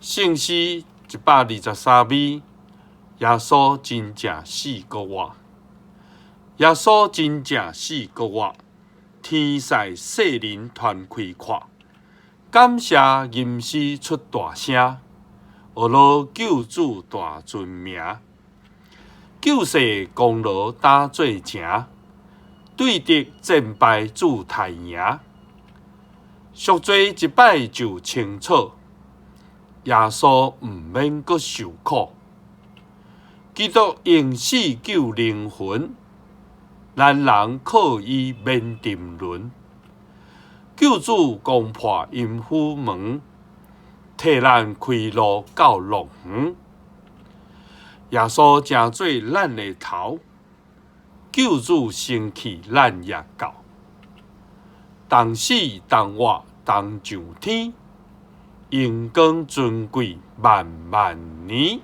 圣诗123米，耶稣真正死过活，耶稣真正死过活，天使世人团开看，感谢吟诗出大声，学罗救主大尊名，救世功劳担做成，对敌战败主太赢，赎罪一摆就清楚。耶稣毋免阁受苦，基督用死救灵魂，咱人靠伊免沉沦。救主攻破阴府门，替咱开路到乐园。耶稣正做咱的头，救主生气咱也到。同死同活同上天。荣光尊贵万万年。